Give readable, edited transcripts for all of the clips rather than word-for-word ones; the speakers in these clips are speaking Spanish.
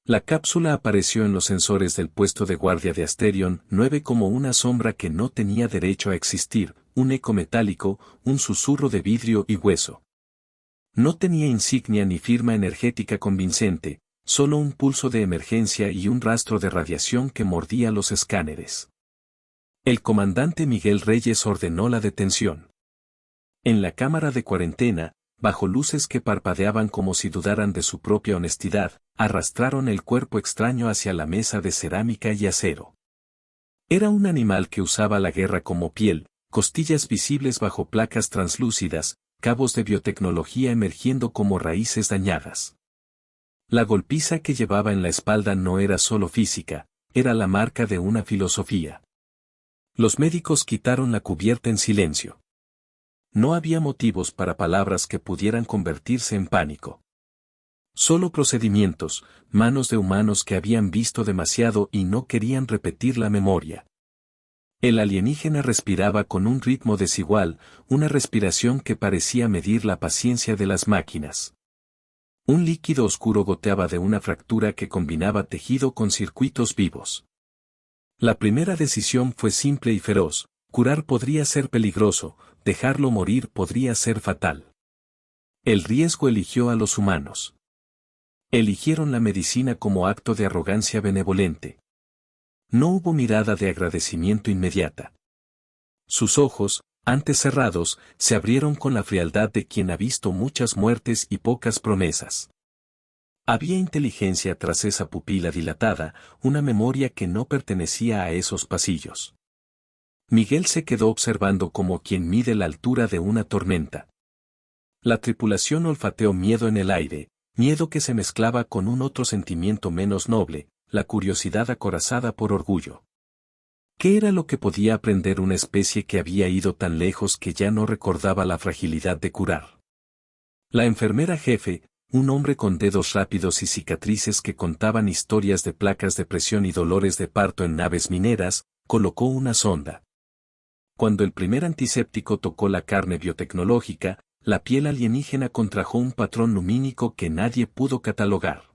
La cápsula apareció en los sensores del puesto de guardia de Asterion 9 como una sombra que no tenía derecho a existir, un eco metálico, un susurro de vidrio y hueso. No tenía insignia ni firma energética convincente, solo un pulso de emergencia y un rastro de radiación que mordía los escáneres. El comandante Miguel Reyes ordenó la detención. En la cámara de cuarentena, bajo luces que parpadeaban como si dudaran de su propia honestidad, arrastraron el cuerpo extraño hacia la mesa de cerámica y acero. Era un animal que usaba la guerra como piel, costillas visibles bajo placas translúcidas, cabos de biotecnología emergiendo como raíces dañadas. La golpiza que llevaba en la espalda no era solo física, era la marca de una filosofía. Los médicos quitaron la cubierta en silencio. No había motivos para palabras que pudieran convertirse en pánico. Solo procedimientos, manos de humanos que habían visto demasiado y no querían repetir la memoria. El alienígena respiraba con un ritmo desigual, una respiración que parecía medir la paciencia de las máquinas. Un líquido oscuro goteaba de una fractura que combinaba tejido con circuitos vivos. La primera decisión fue simple y feroz: curar podría ser peligroso, dejarlo morir podría ser fatal. El riesgo eligió a los humanos. Eligieron la medicina como acto de arrogancia benevolente. No hubo mirada de agradecimiento inmediata. Sus ojos, antes cerrados, se abrieron con la frialdad de quien ha visto muchas muertes y pocas promesas. Había inteligencia tras esa pupila dilatada, una memoria que no pertenecía a esos pasillos. Miguel se quedó observando como quien mide la altura de una tormenta. La tripulación olfateó miedo en el aire, miedo que se mezclaba con un otro sentimiento menos noble, la curiosidad acorazada por orgullo. ¿Qué era lo que podía aprender una especie que había ido tan lejos que ya no recordaba la fragilidad de curar? La enfermera jefe, un hombre con dedos rápidos y cicatrices que contaban historias de placas de presión y dolores de parto en naves mineras, colocó una sonda. Cuando el primer antiséptico tocó la carne biotecnológica, la piel alienígena contrajo un patrón lumínico que nadie pudo catalogar.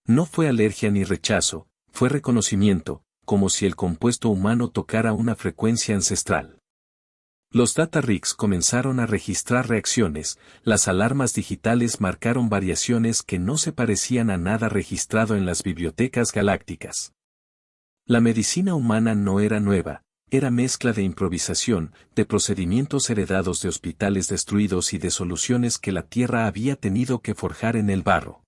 No fue alergia ni rechazo, fue reconocimiento, como si el compuesto humano tocara una frecuencia ancestral. Los data rigs comenzaron a registrar reacciones, las alarmas digitales marcaron variaciones que no se parecían a nada registrado en las bibliotecas galácticas. La medicina humana no era nueva, era mezcla de improvisación, de procedimientos heredados de hospitales destruidos y de soluciones que la Tierra había tenido que forjar en el barro.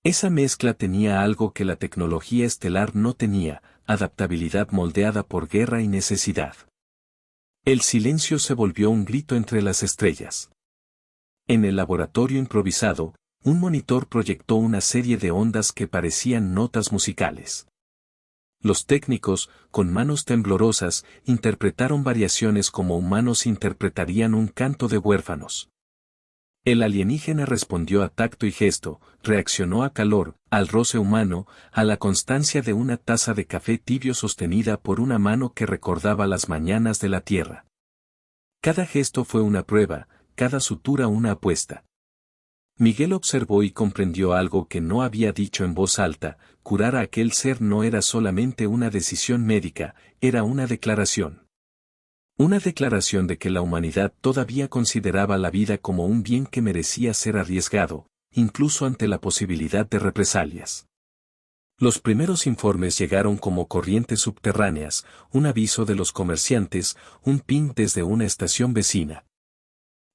Esa mezcla tenía algo que la tecnología estelar no tenía: adaptabilidad moldeada por guerra y necesidad. El silencio se volvió un grito entre las estrellas. En el laboratorio improvisado, un monitor proyectó una serie de ondas que parecían notas musicales. Los técnicos, con manos temblorosas, interpretaron variaciones como humanos interpretarían un canto de huérfanos. El alienígena respondió a tacto y gesto, reaccionó a calor, al roce humano, a la constancia de una taza de café tibio sostenida por una mano que recordaba las mañanas de la Tierra. Cada gesto fue una prueba, cada sutura una apuesta. Miguel observó y comprendió algo que no había dicho en voz alta: curar a aquel ser no era solamente una decisión médica, era una declaración. Una declaración de que la humanidad todavía consideraba la vida como un bien que merecía ser arriesgado, incluso ante la posibilidad de represalias. Los primeros informes llegaron como corrientes subterráneas, un aviso de los comerciantes, un ping desde una estación vecina.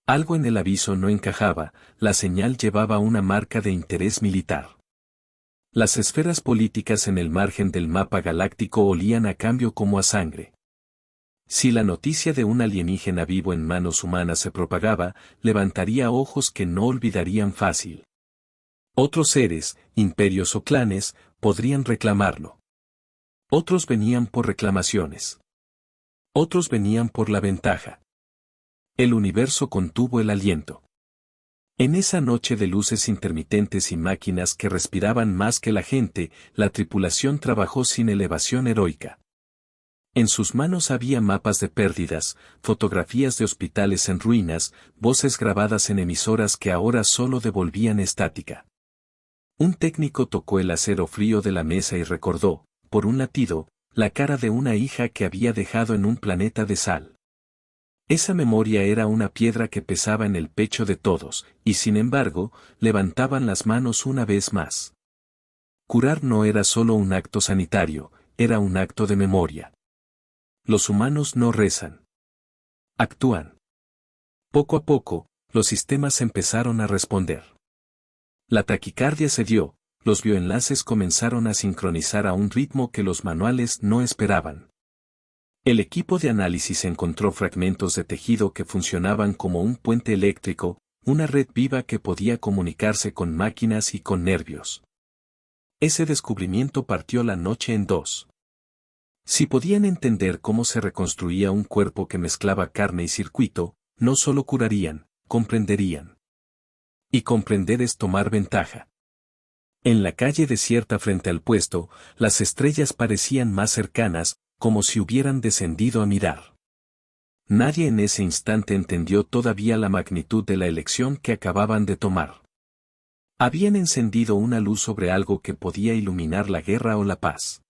Algo en el aviso no encajaba, la señal llevaba una marca de interés militar. Las esferas políticas en el margen del mapa galáctico olían a cambio como a sangre. Si la noticia de un alienígena vivo en manos humanas se propagaba, levantaría ojos que no olvidarían fácil. Otros seres, imperios o clanes, podrían reclamarlo. Otros venían por reclamaciones. Otros venían por la ventaja. El universo contuvo el aliento. En esa noche de luces intermitentes y máquinas que respiraban más que la gente, la tripulación trabajó sin elevación heroica. En sus manos había mapas de pérdidas, fotografías de hospitales en ruinas, voces grabadas en emisoras que ahora solo devolvían estática. Un técnico tocó el acero frío de la mesa y recordó, por un latido, la cara de una hija que había dejado en un planeta de sal. Esa memoria era una piedra que pesaba en el pecho de todos, y sin embargo, levantaban las manos una vez más. Curar no era solo un acto sanitario, era un acto de memoria. Los humanos no rezan. Actúan. Poco a poco, los sistemas empezaron a responder. La taquicardia cedió, los bioenlaces comenzaron a sincronizar a un ritmo que los manuales no esperaban. El equipo de análisis encontró fragmentos de tejido que funcionaban como un puente eléctrico, una red viva que podía comunicarse con máquinas y con nervios. Ese descubrimiento partió la noche en dos. Si podían entender cómo se reconstruía un cuerpo que mezclaba carne y circuito, no solo curarían, comprenderían. Y comprender es tomar ventaja. En la calle desierta frente al puesto, las estrellas parecían más cercanas, como si hubieran descendido a mirar. Nadie en ese instante entendió todavía la magnitud de la elección que acababan de tomar. Habían encendido una luz sobre algo que podía iluminar la guerra o la paz.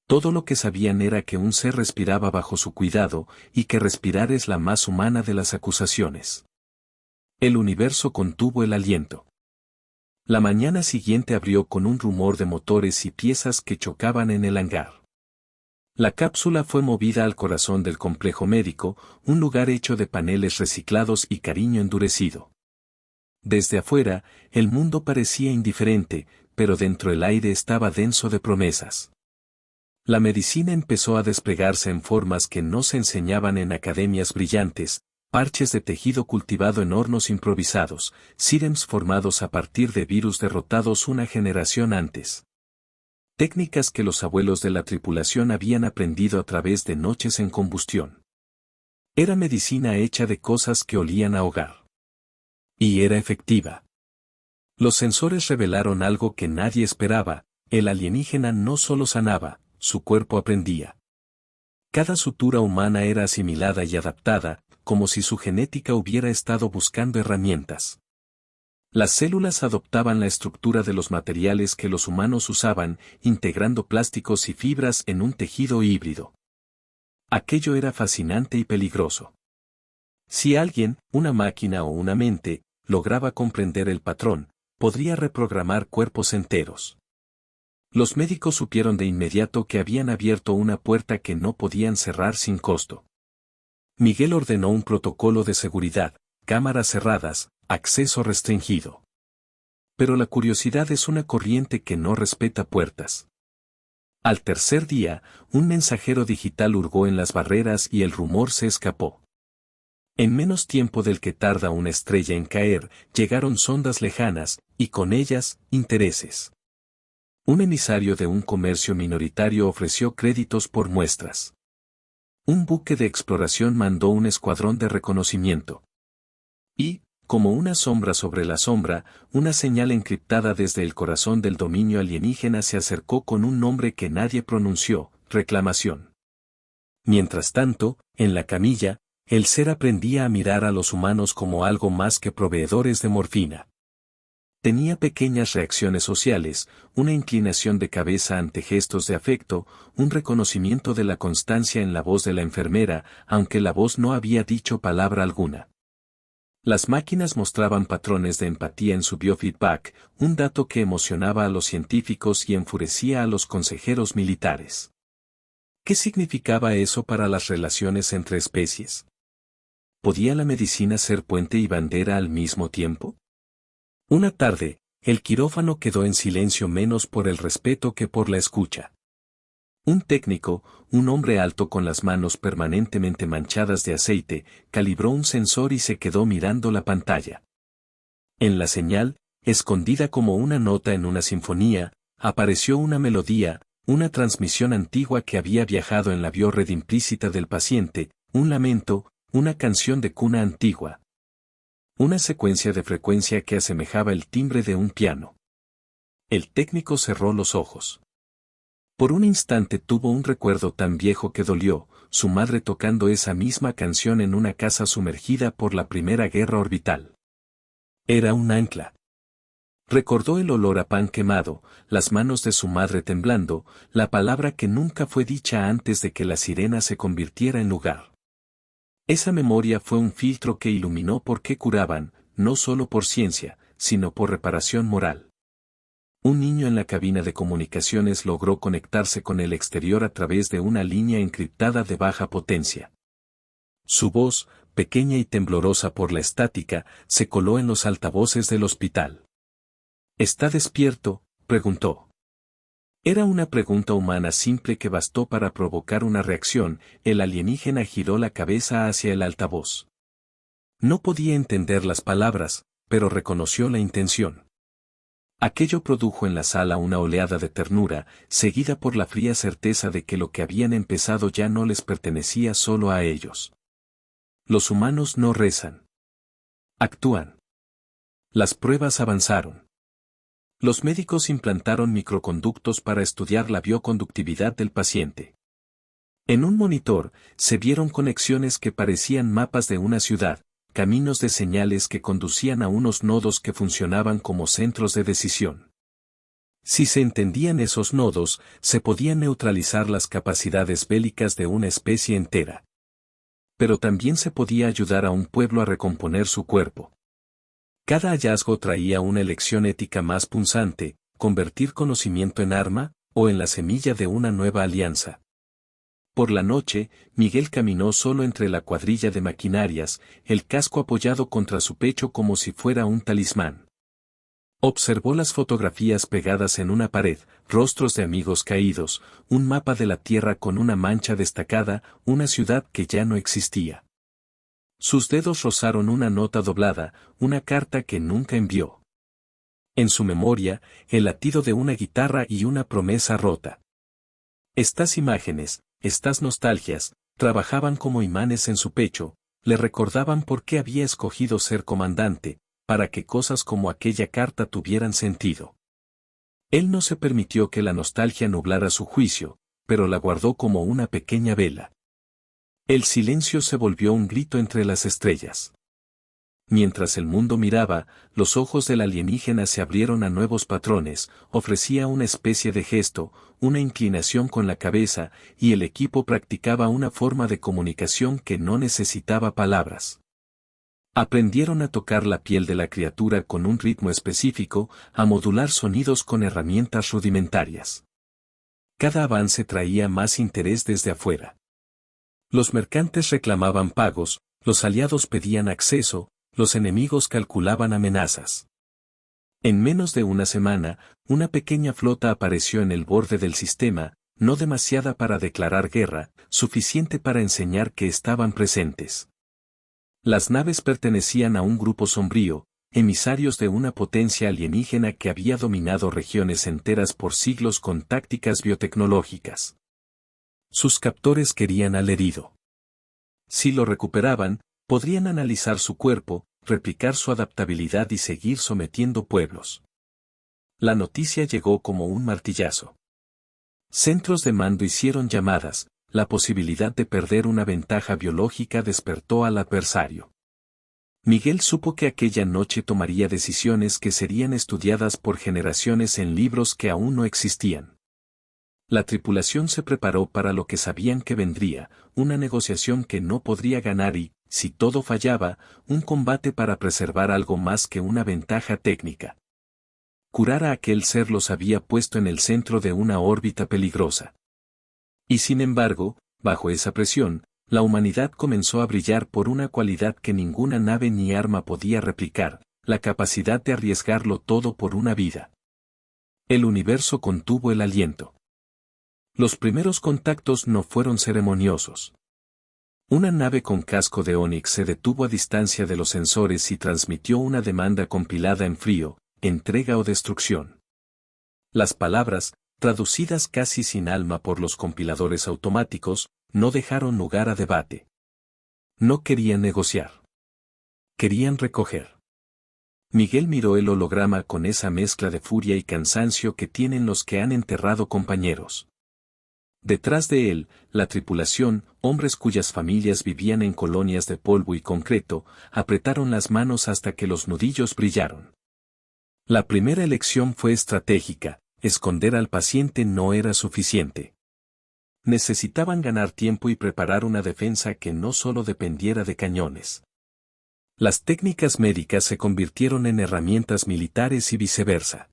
Todo lo que sabían era que un ser respiraba bajo su cuidado, y que respirar es la más humana de las acusaciones. El universo contuvo el aliento. La mañana siguiente abrió con un rumor de motores y piezas que chocaban en el hangar. La cápsula fue movida al corazón del complejo médico, un lugar hecho de paneles reciclados y cariño endurecido. Desde afuera, el mundo parecía indiferente, pero dentro el aire estaba denso de promesas. La medicina empezó a desplegarse en formas que no se enseñaban en academias brillantes, parches de tejido cultivado en hornos improvisados, sírems formados a partir de virus derrotados una generación antes. Técnicas que los abuelos de la tripulación habían aprendido a través de noches en combustión. Era medicina hecha de cosas que olían a hogar. Y era efectiva. Los sensores revelaron algo que nadie esperaba: el alienígena no solo sanaba, su cuerpo aprendía. Cada sutura humana era asimilada y adaptada, como si su genética hubiera estado buscando herramientas. Las células adoptaban la estructura de los materiales que los humanos usaban, integrando plásticos y fibras en un tejido híbrido. Aquello era fascinante y peligroso. Si alguien, una máquina o una mente, lograba comprender el patrón, podría reprogramar cuerpos enteros. Los médicos supieron de inmediato que habían abierto una puerta que no podían cerrar sin costo. Miguel ordenó un protocolo de seguridad: cámaras cerradas, acceso restringido. Pero la curiosidad es una corriente que no respeta puertas. Al tercer día, un mensajero digital hurgó en las barreras y el rumor se escapó. En menos tiempo del que tarda una estrella en caer, llegaron sondas lejanas, y con ellas, intereses. Un emisario de un comercio minoritario ofreció créditos por muestras. Un buque de exploración mandó un escuadrón de reconocimiento. Y, como una sombra sobre la sombra, una señal encriptada desde el corazón del dominio alienígena se acercó con un nombre que nadie pronunció: reclamación. Mientras tanto, en la camilla, el ser aprendía a mirar a los humanos como algo más que proveedores de morfina. Tenía pequeñas reacciones sociales, una inclinación de cabeza ante gestos de afecto, un reconocimiento de la constancia en la voz de la enfermera, aunque la voz no había dicho palabra alguna. Las máquinas mostraban patrones de empatía en su biofeedback, un dato que emocionaba a los científicos y enfurecía a los consejeros militares. ¿Qué significaba eso para las relaciones entre especies? ¿Podía la medicina ser puente y bandera al mismo tiempo? Una tarde, el quirófano quedó en silencio menos por el respeto que por la escucha. Un técnico, un hombre alto con las manos permanentemente manchadas de aceite, calibró un sensor y se quedó mirando la pantalla. En la señal, escondida como una nota en una sinfonía, apareció una melodía, una transmisión antigua que había viajado en la biorred implícita del paciente, un lamento, una canción de cuna antigua. Una secuencia de frecuencia que asemejaba el timbre de un piano. El técnico cerró los ojos. Por un instante tuvo un recuerdo tan viejo que dolió: su madre tocando esa misma canción en una casa sumergida por la Primera Guerra Orbital. Era un ancla. Recordó el olor a pan quemado, las manos de su madre temblando, la palabra que nunca fue dicha antes de que la sirena se convirtiera en lugar. Esa memoria fue un filtro que iluminó por qué curaban, no solo por ciencia, sino por reparación moral. Un niño en la cabina de comunicaciones logró conectarse con el exterior a través de una línea encriptada de baja potencia. Su voz, pequeña y temblorosa por la estática, se coló en los altavoces del hospital. ¿Está despierto?, preguntó. Era una pregunta humana simple que bastó para provocar una reacción. El alienígena giró la cabeza hacia el altavoz. No podía entender las palabras, pero reconoció la intención. Aquello produjo en la sala una oleada de ternura, seguida por la fría certeza de que lo que habían empezado ya no les pertenecía solo a ellos. Los humanos no rezan. Actúan. Las pruebas avanzaron. Los médicos implantaron microconductos para estudiar la bioconductividad del paciente. En un monitor, se vieron conexiones que parecían mapas de una ciudad, caminos de señales que conducían a unos nodos que funcionaban como centros de decisión. Si se entendían esos nodos, se podían neutralizar las capacidades bélicas de una especie entera. Pero también se podía ayudar a un pueblo a recomponer su cuerpo. Cada hallazgo traía una elección ética más punzante: convertir conocimiento en arma, o en la semilla de una nueva alianza. Por la noche, Miguel caminó solo entre la cuadrilla de maquinarias, el casco apoyado contra su pecho como si fuera un talismán. Observó las fotografías pegadas en una pared, rostros de amigos caídos, un mapa de la Tierra con una mancha destacada, una ciudad que ya no existía. Sus dedos rozaron una nota doblada, una carta que nunca envió. En su memoria, el latido de una guitarra y una promesa rota. Estas imágenes, estas nostalgias, trabajaban como imanes en su pecho, le recordaban por qué había escogido ser comandante, para que cosas como aquella carta tuvieran sentido. Él no se permitió que la nostalgia nublara su juicio, pero la guardó como una pequeña vela. El silencio se volvió un grito entre las estrellas. Mientras el mundo miraba, los ojos del alienígena se abrieron a nuevos patrones, ofrecía una especie de gesto, una inclinación con la cabeza, y el equipo practicaba una forma de comunicación que no necesitaba palabras. Aprendieron a tocar la piel de la criatura con un ritmo específico, a modular sonidos con herramientas rudimentarias. Cada avance traía más interés desde afuera. Los mercantes reclamaban pagos, los aliados pedían acceso, los enemigos calculaban amenazas. En menos de una semana, una pequeña flota apareció en el borde del sistema, no demasiada para declarar guerra, suficiente para enseñar que estaban presentes. Las naves pertenecían a un grupo sombrío, emisarios de una potencia alienígena que había dominado regiones enteras por siglos con tácticas biotecnológicas. Sus captores querían al herido. Si lo recuperaban, podrían analizar su cuerpo, replicar su adaptabilidad y seguir sometiendo pueblos. La noticia llegó como un martillazo. Centros de mando hicieron llamadas, la posibilidad de perder una ventaja biológica despertó al adversario. Miguel supo que aquella noche tomaría decisiones que serían estudiadas por generaciones en libros que aún no existían. La tripulación se preparó para lo que sabían que vendría, una negociación que no podría ganar y, si todo fallaba, un combate para preservar algo más que una ventaja técnica. Curar a aquel ser los había puesto en el centro de una órbita peligrosa. Y sin embargo, bajo esa presión, la humanidad comenzó a brillar por una cualidad que ninguna nave ni arma podía replicar, la capacidad de arriesgarlo todo por una vida. El universo contuvo el aliento. Los primeros contactos no fueron ceremoniosos. Una nave con casco de Onix se detuvo a distancia de los sensores y transmitió una demanda compilada en frío: entrega o destrucción. Las palabras, traducidas casi sin alma por los compiladores automáticos, no dejaron lugar a debate. No querían negociar. Querían recoger. Miguel miró el holograma con esa mezcla de furia y cansancio que tienen los que han enterrado compañeros. Detrás de él, la tripulación, hombres cuyas familias vivían en colonias de polvo y concreto, apretaron las manos hasta que los nudillos brillaron. La primera elección fue estratégica: esconder al paciente no era suficiente. Necesitaban ganar tiempo y preparar una defensa que no solo dependiera de cañones. Las técnicas médicas se convirtieron en herramientas militares y viceversa.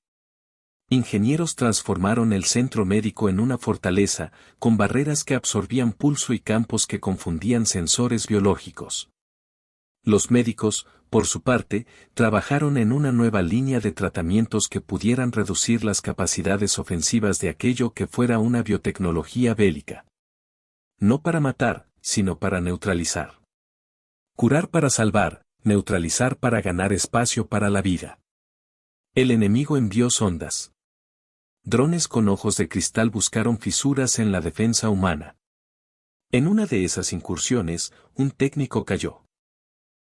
Ingenieros transformaron el centro médico en una fortaleza, con barreras que absorbían pulso y campos que confundían sensores biológicos. Los médicos, por su parte, trabajaron en una nueva línea de tratamientos que pudieran reducir las capacidades ofensivas de aquello que fuera una biotecnología bélica. No para matar, sino para neutralizar. Curar para salvar, neutralizar para ganar espacio para la vida. El enemigo envió sondas. Drones con ojos de cristal buscaron fisuras en la defensa humana. En una de esas incursiones, un técnico cayó.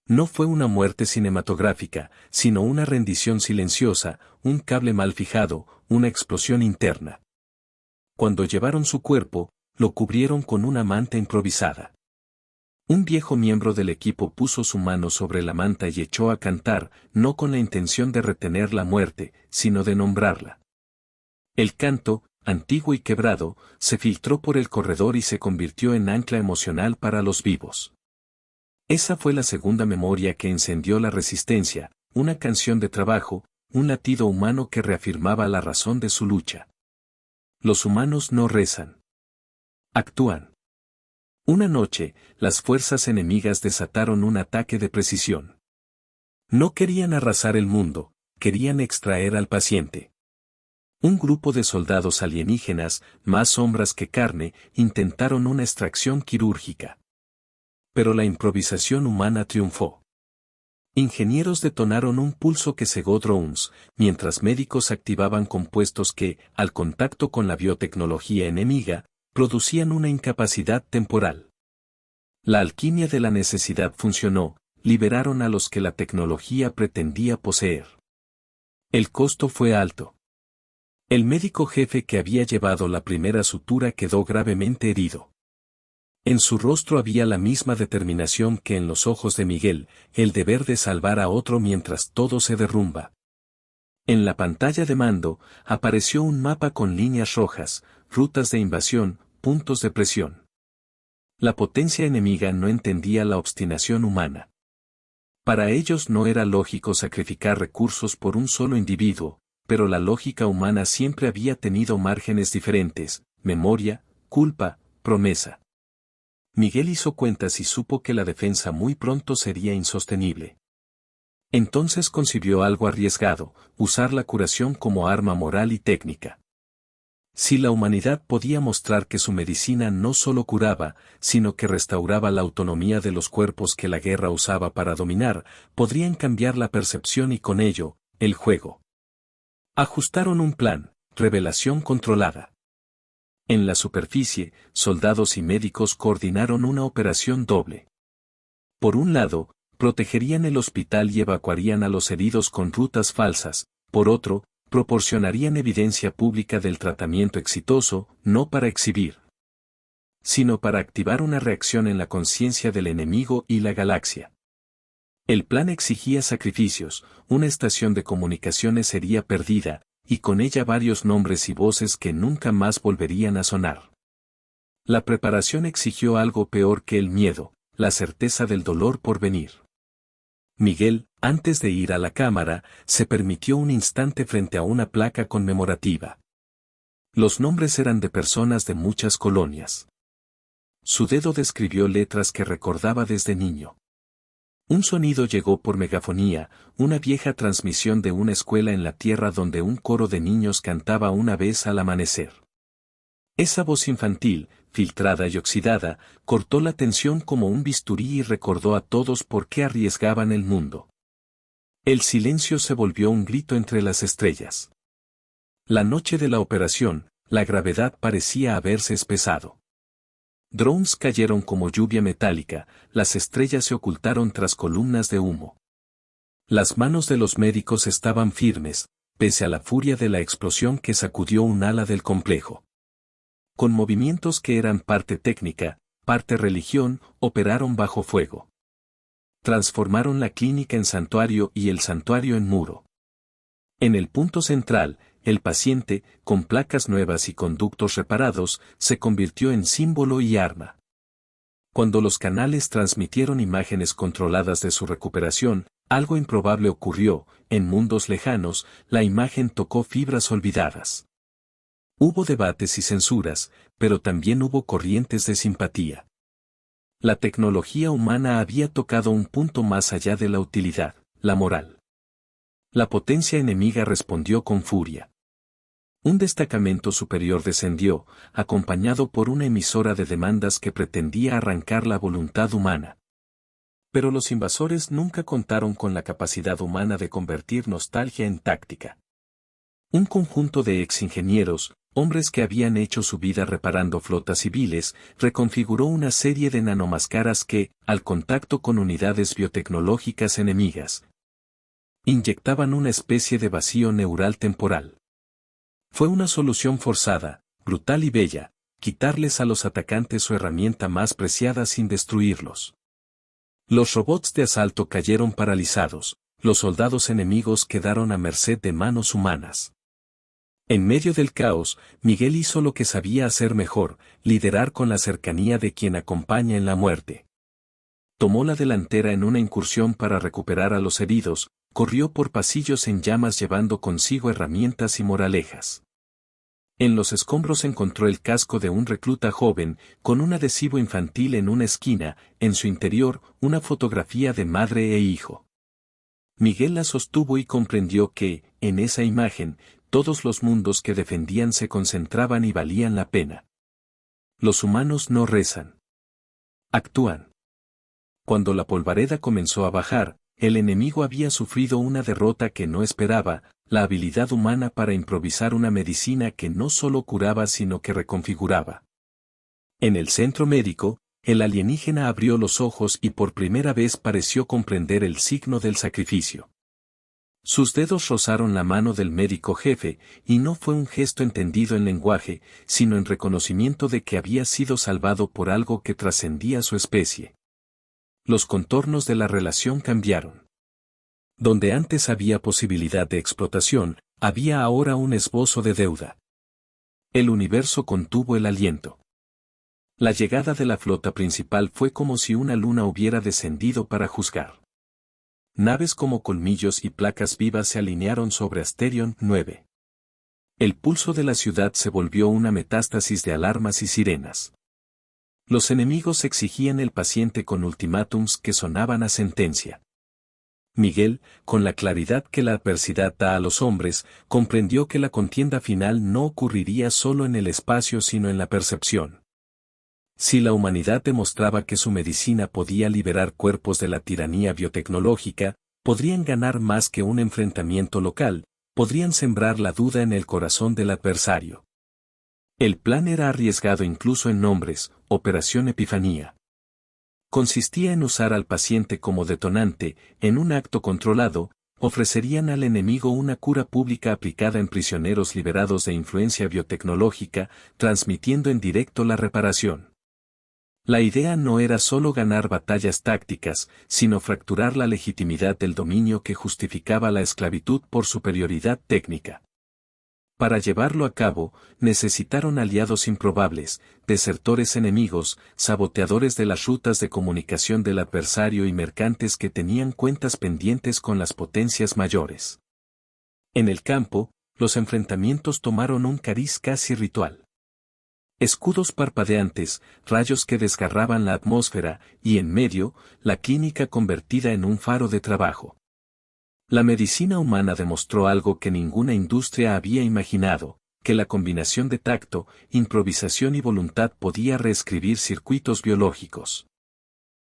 No fue una muerte cinematográfica, sino una rendición silenciosa, un cable mal fijado, una explosión interna. Cuando llevaron su cuerpo, lo cubrieron con una manta improvisada. Un viejo miembro del equipo puso su mano sobre la manta y echó a cantar, no con la intención de retener la muerte, sino de nombrarla. El canto, antiguo y quebrado, se filtró por el corredor y se convirtió en ancla emocional para los vivos. Esa fue la segunda memoria que encendió la resistencia, una canción de trabajo, un latido humano que reafirmaba la razón de su lucha. Los humanos no rezan. Actúan. Una noche, las fuerzas enemigas desataron un ataque de precisión. No querían arrasar el mundo, querían extraer al paciente. Un grupo de soldados alienígenas, más sombras que carne, intentaron una extracción quirúrgica. Pero la improvisación humana triunfó. Ingenieros detonaron un pulso que cegó drones, mientras médicos activaban compuestos que, al contacto con la biotecnología enemiga, producían una incapacidad temporal. La alquimia de la necesidad funcionó, liberaron a los que la tecnología pretendía poseer. El costo fue alto. El médico jefe que había llevado la primera sutura quedó gravemente herido. En su rostro había la misma determinación que en los ojos de Miguel, el deber de salvar a otro mientras todo se derrumba. En la pantalla de mando, apareció un mapa con líneas rojas, rutas de invasión, puntos de presión. La potencia enemiga no entendía la obstinación humana. Para ellos no era lógico sacrificar recursos por un solo individuo, pero la lógica humana siempre había tenido márgenes diferentes: memoria, culpa, promesa. Miguel hizo cuentas y supo que la defensa muy pronto sería insostenible. Entonces concibió algo arriesgado: usar la curación como arma moral y técnica. Si la humanidad podía mostrar que su medicina no solo curaba, sino que restauraba la autonomía de los cuerpos que la guerra usaba para dominar, podrían cambiar la percepción y con ello, el juego. Ajustaron un plan: revelación controlada. En la superficie, soldados y médicos coordinaron una operación doble. Por un lado, protegerían el hospital y evacuarían a los heridos con rutas falsas; por otro, proporcionarían evidencia pública del tratamiento exitoso, no para exhibir, sino para activar una reacción en la conciencia del enemigo y la galaxia. El plan exigía sacrificios: una estación de comunicaciones sería perdida, y con ella varios nombres y voces que nunca más volverían a sonar. La preparación exigió algo peor que el miedo: la certeza del dolor por venir. Miguel, antes de ir a la cámara, se permitió un instante frente a una placa conmemorativa. Los nombres eran de personas de muchas colonias. Su dedo describió letras que recordaba desde niño. Un sonido llegó por megafonía, una vieja transmisión de una escuela en la tierra donde un coro de niños cantaba una vez al amanecer. Esa voz infantil, filtrada y oxidada, cortó la tensión como un bisturí y recordó a todos por qué arriesgaban el mundo. El silencio se volvió un grito entre las estrellas. La noche de la operación, la gravedad parecía haberse espesado. Drones cayeron como lluvia metálica, las estrellas se ocultaron tras columnas de humo. Las manos de los médicos estaban firmes, pese a la furia de la explosión que sacudió un ala del complejo. Con movimientos que eran parte técnica, parte religión, operaron bajo fuego. Transformaron la clínica en santuario y el santuario en muro. En el punto central, el paciente, con placas nuevas y conductos reparados, se convirtió en símbolo y arma. Cuando los canales transmitieron imágenes controladas de su recuperación, algo improbable ocurrió: en mundos lejanos, la imagen tocó fibras olvidadas. Hubo debates y censuras, pero también hubo corrientes de simpatía. La tecnología humana había tocado un punto más allá de la utilidad, la moral. La potencia enemiga respondió con furia. Un destacamento superior descendió, acompañado por una emisora de demandas que pretendía arrancar la voluntad humana. Pero los invasores nunca contaron con la capacidad humana de convertir nostalgia en táctica. Un conjunto de exingenieros, hombres que habían hecho su vida reparando flotas civiles, reconfiguró una serie de nanomáscaras que, al contacto con unidades biotecnológicas enemigas, inyectaban una especie de vacío neural temporal. Fue una solución forzada, brutal y bella: quitarles a los atacantes su herramienta más preciada sin destruirlos. Los robots de asalto cayeron paralizados, los soldados enemigos quedaron a merced de manos humanas. En medio del caos, Miguel hizo lo que sabía hacer mejor: liderar con la cercanía de quien acompaña en la muerte. Tomó la delantera en una incursión para recuperar a los heridos, corrió por pasillos en llamas llevando consigo herramientas y moralejas. En los escombros encontró el casco de un recluta joven, con un adhesivo infantil en una esquina, en su interior, una fotografía de madre e hijo. Miguel la sostuvo y comprendió que, en esa imagen, todos los mundos que defendían se concentraban y valían la pena. Los humanos no rezan. Actúan. Cuando la polvareda comenzó a bajar, el enemigo había sufrido una derrota que no esperaba: la habilidad humana para improvisar una medicina que no solo curaba sino que reconfiguraba. En el centro médico, el alienígena abrió los ojos y por primera vez pareció comprender el signo del sacrificio. Sus dedos rozaron la mano del médico jefe, y no fue un gesto entendido en lenguaje, sino en reconocimiento de que había sido salvado por algo que trascendía su especie. Los contornos de la relación cambiaron. Donde antes había posibilidad de explotación, había ahora un esbozo de deuda. El universo contuvo el aliento. La llegada de la flota principal fue como si una luna hubiera descendido para juzgar. Naves como colmillos y placas vivas se alinearon sobre Asterion 9. El pulso de la ciudad se volvió una metástasis de alarmas y sirenas. Los enemigos exigían el paciente con ultimátums que sonaban a sentencia. Miguel, con la claridad que la adversidad da a los hombres, comprendió que la contienda final no ocurriría solo en el espacio sino en la percepción. Si la humanidad demostraba que su medicina podía liberar cuerpos de la tiranía biotecnológica, podrían ganar más que un enfrentamiento local: podrían sembrar la duda en el corazón del adversario. El plan era arriesgado incluso en nombres: Operación Epifanía. Consistía en usar al paciente como detonante. En un acto controlado, ofrecerían al enemigo una cura pública aplicada en prisioneros liberados de influencia biotecnológica, transmitiendo en directo la reparación. La idea no era solo ganar batallas tácticas, sino fracturar la legitimidad del dominio que justificaba la esclavitud por superioridad técnica. Para llevarlo a cabo, necesitaron aliados improbables: desertores enemigos, saboteadores de las rutas de comunicación del adversario y mercantes que tenían cuentas pendientes con las potencias mayores. En el campo, los enfrentamientos tomaron un cariz casi ritual. Escudos parpadeantes, rayos que desgarraban la atmósfera, y en medio, la clínica convertida en un faro de trabajo. La medicina humana demostró algo que ninguna industria había imaginado: que la combinación de tacto, improvisación y voluntad podía reescribir circuitos biológicos.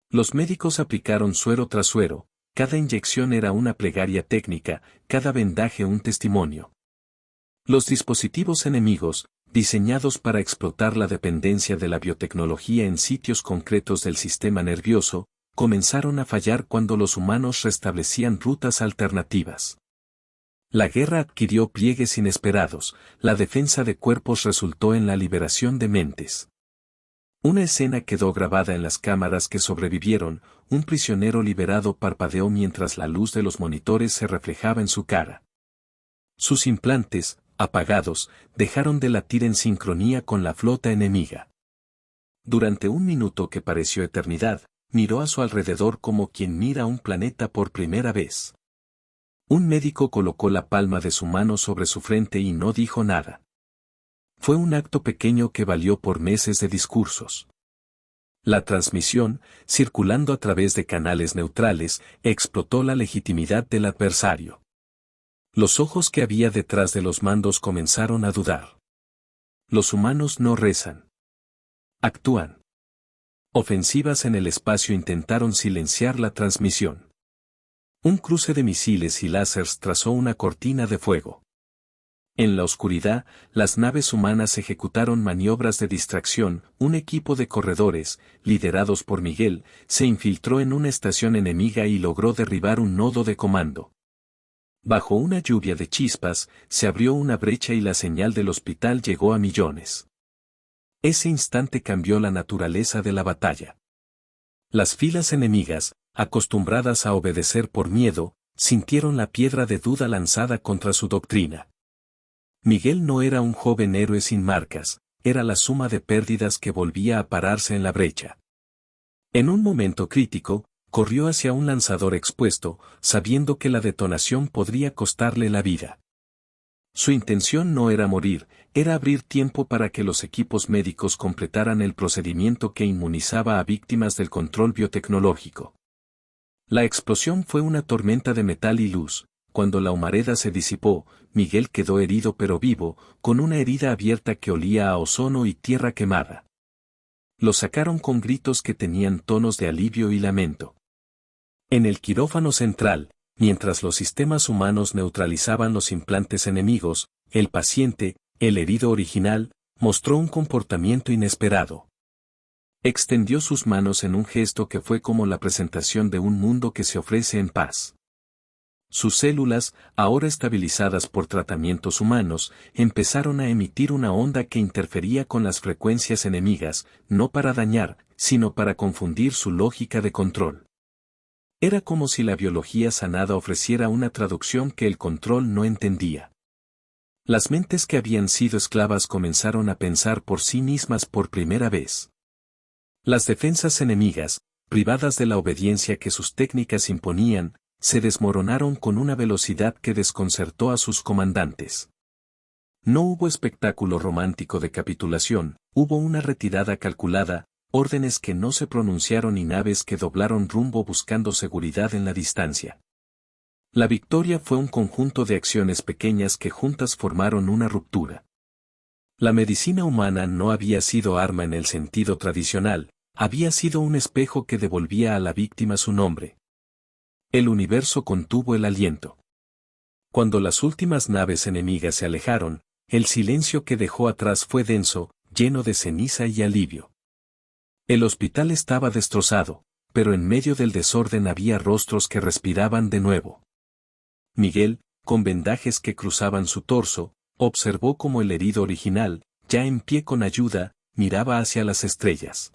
Los médicos aplicaron suero tras suero: cada inyección era una plegaria técnica, cada vendaje un testimonio. Los dispositivos enemigos, diseñados para explotar la dependencia de la biotecnología en sitios concretos del sistema nervioso, comenzaron a fallar cuando los humanos restablecían rutas alternativas. La guerra adquirió pliegues inesperados: la defensa de cuerpos resultó en la liberación de mentes. Una escena quedó grabada en las cámaras que sobrevivieron: un prisionero liberado parpadeó mientras la luz de los monitores se reflejaba en su cara. Sus implantes, apagados, dejaron de latir en sincronía con la flota enemiga. Durante un minuto que pareció eternidad, miró a su alrededor como quien mira un planeta por primera vez. Un médico colocó la palma de su mano sobre su frente y no dijo nada. Fue un acto pequeño que valió por meses de discursos. La transmisión, circulando a través de canales neutrales, explotó la legitimidad del adversario. Los ojos que había detrás de los mandos comenzaron a dudar. Los humanos no rezan. Actúan. Ofensivas en el espacio intentaron silenciar la transmisión. Un cruce de misiles y láseres trazó una cortina de fuego. En la oscuridad, las naves humanas ejecutaron maniobras de distracción. Un equipo de corredores, liderados por Miguel, se infiltró en una estación enemiga y logró derribar un nodo de comando. Bajo una lluvia de chispas, se abrió una brecha y la señal del hospital llegó a millones. Ese instante cambió la naturaleza de la batalla. Las filas enemigas, acostumbradas a obedecer por miedo, sintieron la piedra de duda lanzada contra su doctrina. Miguel no era un joven héroe sin marcas, era la suma de pérdidas que volvía a pararse en la brecha. En un momento crítico, corrió hacia un lanzador expuesto, sabiendo que la detonación podría costarle la vida. Su intención no era morir, era abrir tiempo para que los equipos médicos completaran el procedimiento que inmunizaba a víctimas del control biotecnológico. La explosión fue una tormenta de metal y luz. Cuando la humareda se disipó, Miguel quedó herido pero vivo, con una herida abierta que olía a ozono y tierra quemada. Lo sacaron con gritos que tenían tonos de alivio y lamento. En el quirófano central, mientras los sistemas humanos neutralizaban los implantes enemigos, el paciente, el herido original, mostró un comportamiento inesperado. Extendió sus manos en un gesto que fue como la presentación de un mundo que se ofrece en paz. Sus células, ahora estabilizadas por tratamientos humanos, empezaron a emitir una onda que interfería con las frecuencias enemigas, no para dañar, sino para confundir su lógica de control. Era como si la biología sanada ofreciera una traducción que el control no entendía. Las mentes que habían sido esclavas comenzaron a pensar por sí mismas por primera vez. Las defensas enemigas, privadas de la obediencia que sus técnicas imponían, se desmoronaron con una velocidad que desconcertó a sus comandantes. No hubo espectáculo romántico de capitulación, hubo una retirada calculada, órdenes que no se pronunciaron y naves que doblaron rumbo buscando seguridad en la distancia. La victoria fue un conjunto de acciones pequeñas que juntas formaron una ruptura. La medicina humana no había sido arma en el sentido tradicional, había sido un espejo que devolvía a la víctima su nombre. El universo contuvo el aliento. Cuando las últimas naves enemigas se alejaron, el silencio que dejó atrás fue denso, lleno de ceniza y alivio. El hospital estaba destrozado, pero en medio del desorden había rostros que respiraban de nuevo. Miguel, con vendajes que cruzaban su torso, observó cómo el herido original, ya en pie con ayuda, miraba hacia las estrellas.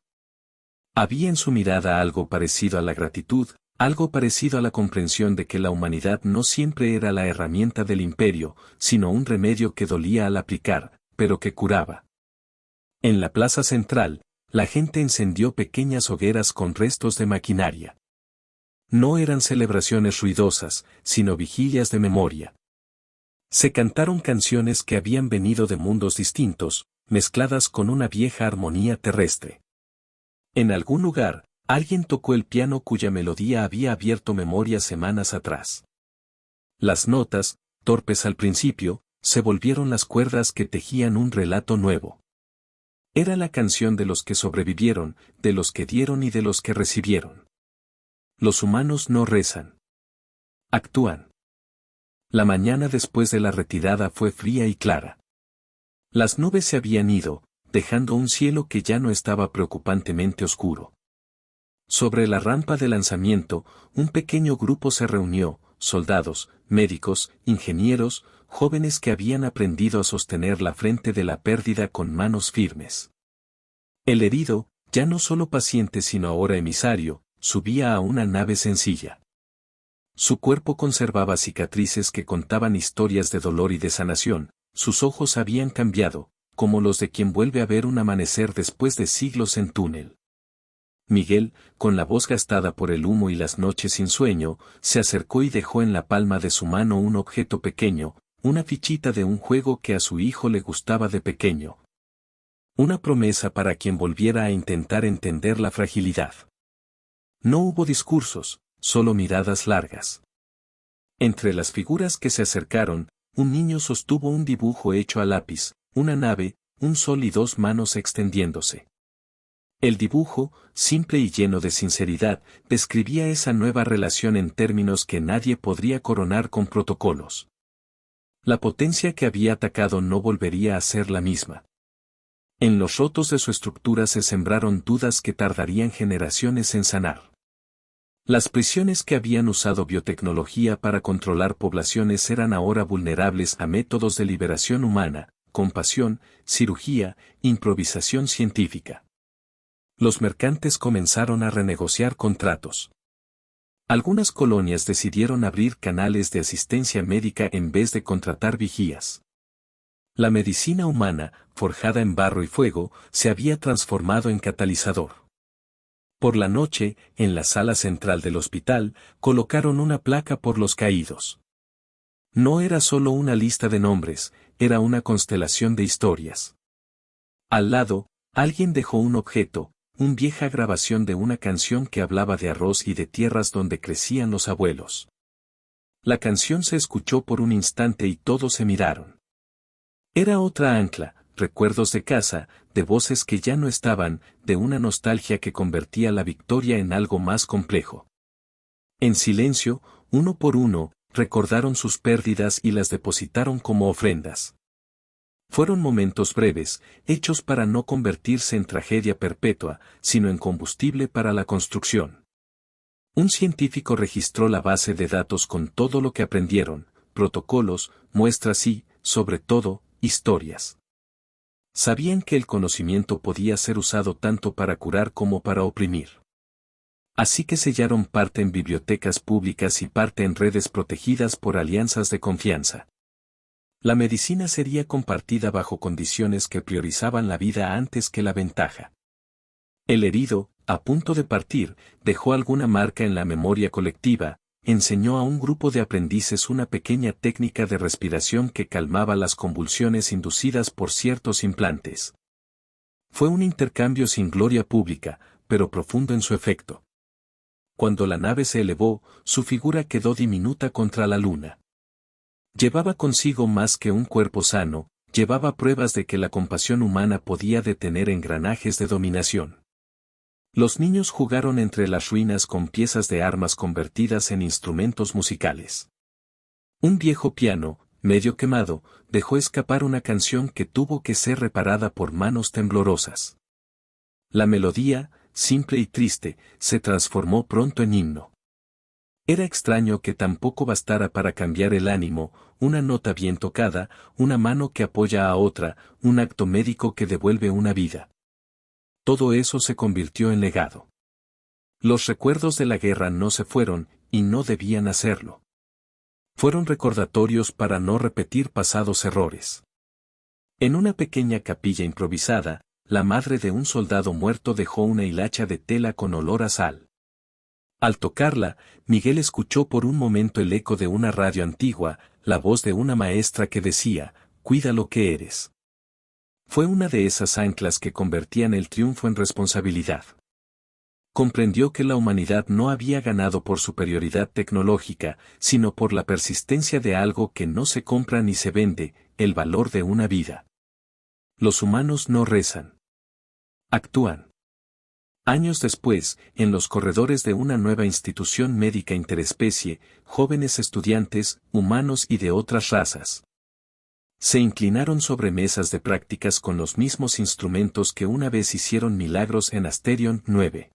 Había en su mirada algo parecido a la gratitud, algo parecido a la comprensión de que la humanidad no siempre era la herramienta del imperio, sino un remedio que dolía al aplicar, pero que curaba. En la plaza central, la gente encendió pequeñas hogueras con restos de maquinaria. No eran celebraciones ruidosas, sino vigilias de memoria. Se cantaron canciones que habían venido de mundos distintos, mezcladas con una vieja armonía terrestre. En algún lugar, alguien tocó el piano cuya melodía había abierto memorias semanas atrás. Las notas, torpes al principio, se volvieron las cuerdas que tejían un relato nuevo. Era la canción de los que sobrevivieron, de los que dieron y de los que recibieron. Los humanos no rezan. Actúan. La mañana después de la retirada fue fría y clara. Las nubes se habían ido, dejando un cielo que ya no estaba preocupantemente oscuro. Sobre la rampa de lanzamiento, un pequeño grupo se reunió, soldados, médicos, ingenieros, jóvenes que habían aprendido a sostener la frente de la pérdida con manos firmes. El herido, ya no solo paciente sino ahora emisario, subía a una nave sencilla. Su cuerpo conservaba cicatrices que contaban historias de dolor y de sanación, sus ojos habían cambiado, como los de quien vuelve a ver un amanecer después de siglos en túnel. Miguel, con la voz gastada por el humo y las noches sin sueño, se acercó y dejó en la palma de su mano un objeto pequeño, una fichita de un juego que a su hijo le gustaba de pequeño. Una promesa para quien volviera a intentar entender la fragilidad. No hubo discursos, solo miradas largas. Entre las figuras que se acercaron, un niño sostuvo un dibujo hecho a lápiz, una nave, un sol y dos manos extendiéndose. El dibujo, simple y lleno de sinceridad, describía esa nueva relación en términos que nadie podría coronar con protocolos. La potencia que había atacado no volvería a ser la misma. En los rotos de su estructura se sembraron dudas que tardarían generaciones en sanar. Las prisiones que habían usado biotecnología para controlar poblaciones eran ahora vulnerables a métodos de liberación humana, compasión, cirugía, improvisación científica. Los mercantes comenzaron a renegociar contratos. Algunas colonias decidieron abrir canales de asistencia médica en vez de contratar vigías. La medicina humana, forjada en barro y fuego, se había transformado en catalizador. Por la noche, en la sala central del hospital, colocaron una placa por los caídos. No era solo una lista de nombres, era una constelación de historias. Al lado, alguien dejó un objeto, una vieja grabación de una canción que hablaba de arroz y de tierras donde crecían los abuelos. La canción se escuchó por un instante y todos se miraron. Era otra ancla, recuerdos de casa, de voces que ya no estaban, de una nostalgia que convertía la victoria en algo más complejo. En silencio, uno por uno, recordaron sus pérdidas y las depositaron como ofrendas. Fueron momentos breves, hechos para no convertirse en tragedia perpetua, sino en combustible para la construcción. Un científico registró la base de datos con todo lo que aprendieron, protocolos, muestras y, sobre todo, historias. Sabían que el conocimiento podía ser usado tanto para curar como para oprimir. Así que sellaron parte en bibliotecas públicas y parte en redes protegidas por alianzas de confianza. La medicina sería compartida bajo condiciones que priorizaban la vida antes que la ventaja. El herido, a punto de partir, dejó alguna marca en la memoria colectiva, enseñó a un grupo de aprendices una pequeña técnica de respiración que calmaba las convulsiones inducidas por ciertos implantes. Fue un intercambio sin gloria pública, pero profundo en su efecto. Cuando la nave se elevó, su figura quedó diminuta contra la luna. Llevaba consigo más que un cuerpo sano, llevaba pruebas de que la compasión humana podía detener engranajes de dominación. Los niños jugaron entre las ruinas con piezas de armas convertidas en instrumentos musicales. Un viejo piano, medio quemado, dejó escapar una canción que tuvo que ser reparada por manos temblorosas. La melodía, simple y triste, se transformó pronto en himno. Era extraño que tampoco bastara para cambiar el ánimo, una nota bien tocada, una mano que apoya a otra, un acto médico que devuelve una vida. Todo eso se convirtió en legado. Los recuerdos de la guerra no se fueron, y no debían hacerlo. Fueron recordatorios para no repetir pasados errores. En una pequeña capilla improvisada, la madre de un soldado muerto dejó una hilacha de tela con olor a sal. Al tocarla, Miguel escuchó por un momento el eco de una radio antigua, la voz de una maestra que decía, «Cuida lo que eres». Fue una de esas anclas que convertían el triunfo en responsabilidad. Comprendió que la humanidad no había ganado por superioridad tecnológica, sino por la persistencia de algo que no se compra ni se vende, el valor de una vida. Los humanos no rezan. Actúan. Años después, en los corredores de una nueva institución médica interespecie, jóvenes estudiantes, humanos y de otras razas, se inclinaron sobre mesas de prácticas con los mismos instrumentos que una vez hicieron milagros en Asterion 9.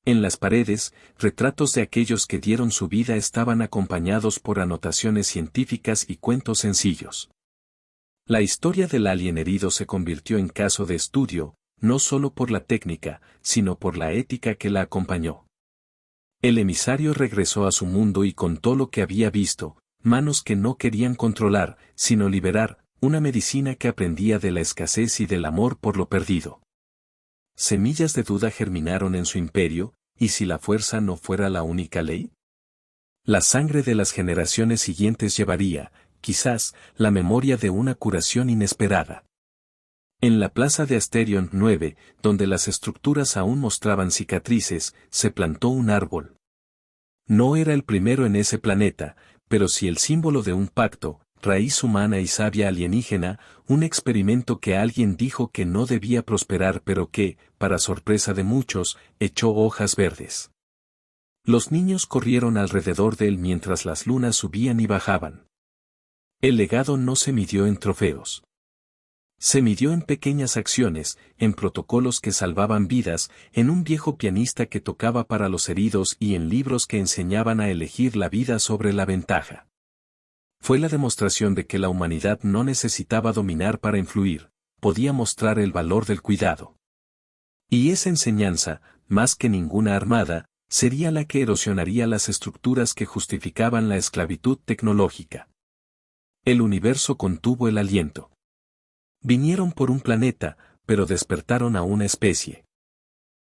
En las paredes, retratos de aquellos que dieron su vida estaban acompañados por anotaciones científicas y cuentos sencillos. La historia del alien herido se convirtió en caso de estudio, no solo por la técnica, sino por la ética que la acompañó. El emisario regresó a su mundo y contó lo que había visto, manos que no querían controlar, sino liberar, una medicina que aprendía de la escasez y del amor por lo perdido. Semillas de duda germinaron en su imperio, ¿y si la fuerza no fuera la única ley? La sangre de las generaciones siguientes llevaría, quizás, la memoria de una curación inesperada. En la plaza de Asterion 9, donde las estructuras aún mostraban cicatrices, se plantó un árbol. No era el primero en ese planeta, pero sí el símbolo de un pacto, raíz humana y savia alienígena, un experimento que alguien dijo que no debía prosperar pero que, para sorpresa de muchos, echó hojas verdes. Los niños corrieron alrededor de él mientras las lunas subían y bajaban. El legado no se midió en trofeos. Se midió en pequeñas acciones, en protocolos que salvaban vidas, en un viejo pianista que tocaba para los heridos y en libros que enseñaban a elegir la vida sobre la ventaja. Fue la demostración de que la humanidad no necesitaba dominar para influir, podía mostrar el valor del cuidado. Y esa enseñanza, más que ninguna armada, sería la que erosionaría las estructuras que justificaban la esclavitud tecnológica. El universo contuvo el aliento. Vinieron por un planeta, pero despertaron a una especie.